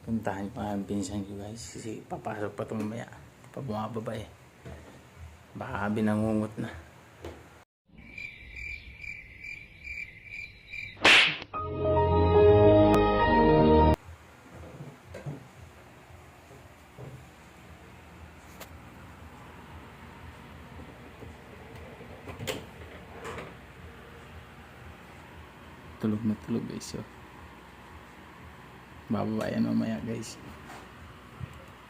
Puntahan ko ang pinsan ko guys. Kasi papasok pa ito mamaya. Pa bumababa eh. Baka binangungot na. Tulog na tulog guys. So, bababa yan mamaya guys.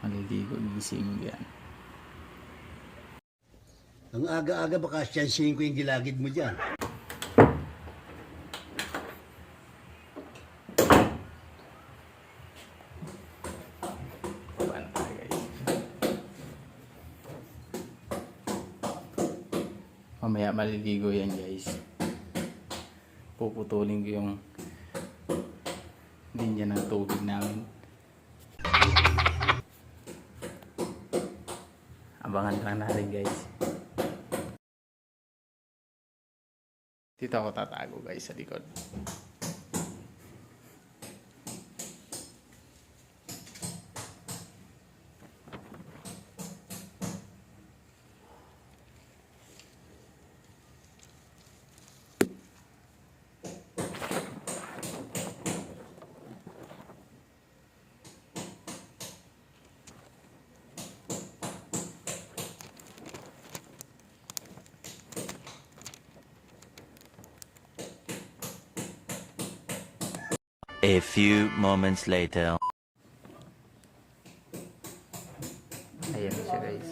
Maliligo, gising yan. Ang aga-aga baka siyansihin ko yung gilagid mo dyan. Baba na tayo guys. Mamaya maliligo yan guys. Puputulin ko yung linya ng tubig namin. Abangan lang natin guys. Dito ako tatago guys sa likod. A few moments later. Ayan siya guys.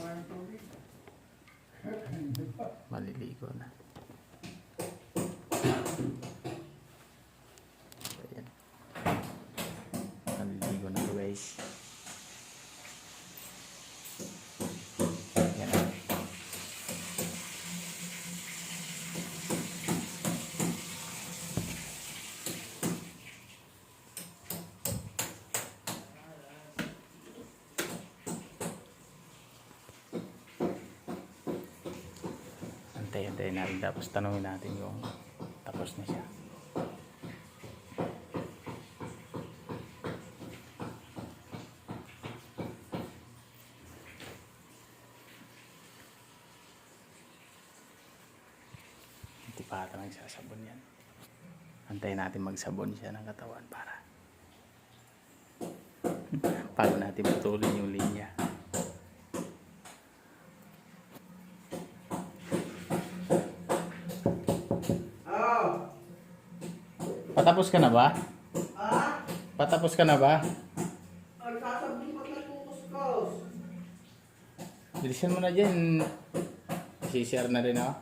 Maliligo na. Ayan. Maliligo na to guys. Ayan. Antay-antay natin tapos tanungin natin yung tapos na siya. Hindi pa ata nagsasabon yan. Antayin natin magsabon siya ng katawan para bago natin putulin yung linya. Patapos ka na ba? Ha? Patapos ka na ba? Ay, sasabihin ko na kukuskus. Bilisan mo na dyan. I-share na rin ako.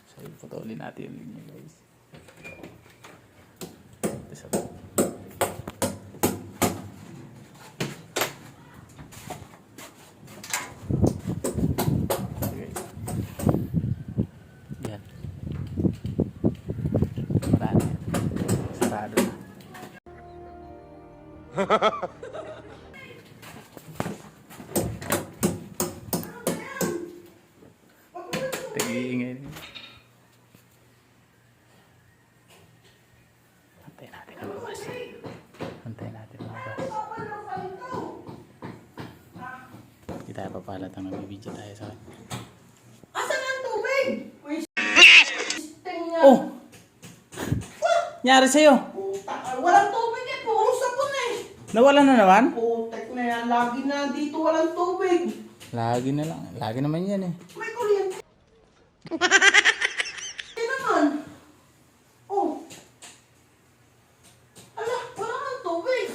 So, putulin natin yung linya guys. Yan. Marami. Sarado na. Tingingin. Antayin natin ang labas. Antayin natin ang labas. Hindi tayo papalat ang nabibidyo tayo sa akin. Asan ang tubig? Uy, niya. Oh! Nyari sa'yo? Putak, walang tubig eh. Puro sabon eh. Nawala na naman? Putak na yan. Lagi na dito walang tubig. Lagi na lang. Lagi naman yan eh. May kuryente. Hindi naman. Oh. Ala, wala nang tubig.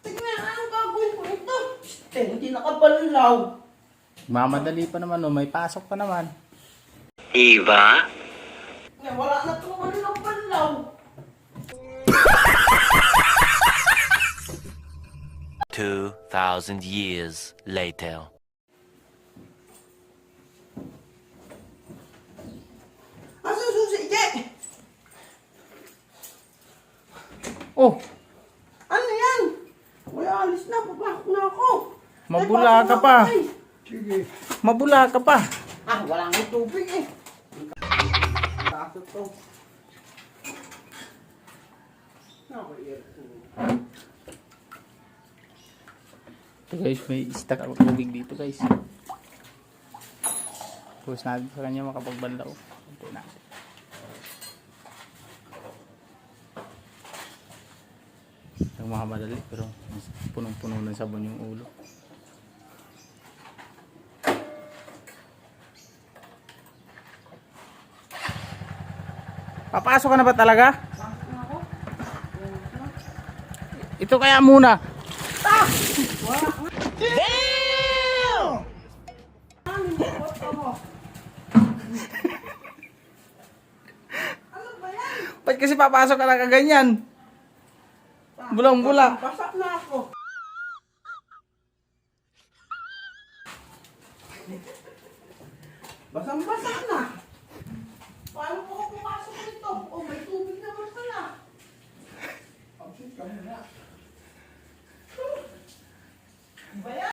Tignan, anong gagawin ko ito? Hindi nakabanlaw. Mamadali pa naman oh. May pasok pa naman. Eva? Wala na ito ng banlaw. 2,000 years later. Asan susi, Ike? Oh! Ano yan? Uy, alis na. Papasok na ako. Mabula ka pa. Sige. Mabula ka pa. Wala nga tubig eh. Kaso to. Ito guys, may stock ako tubig dito guys. Push natin sa kanya makapagbanlaw. Ito na. Ang mga madali pero punong-puno ng sabon yung ulo. Papasok ka na ba talaga? Ito kaya muna. Ba't kasi papasok ka na kaganyan? Bulang-bula. Basak na ako. Basang-basak na. Paano ko pumasok nito? May tubig naman pala. Pagsit ka muna.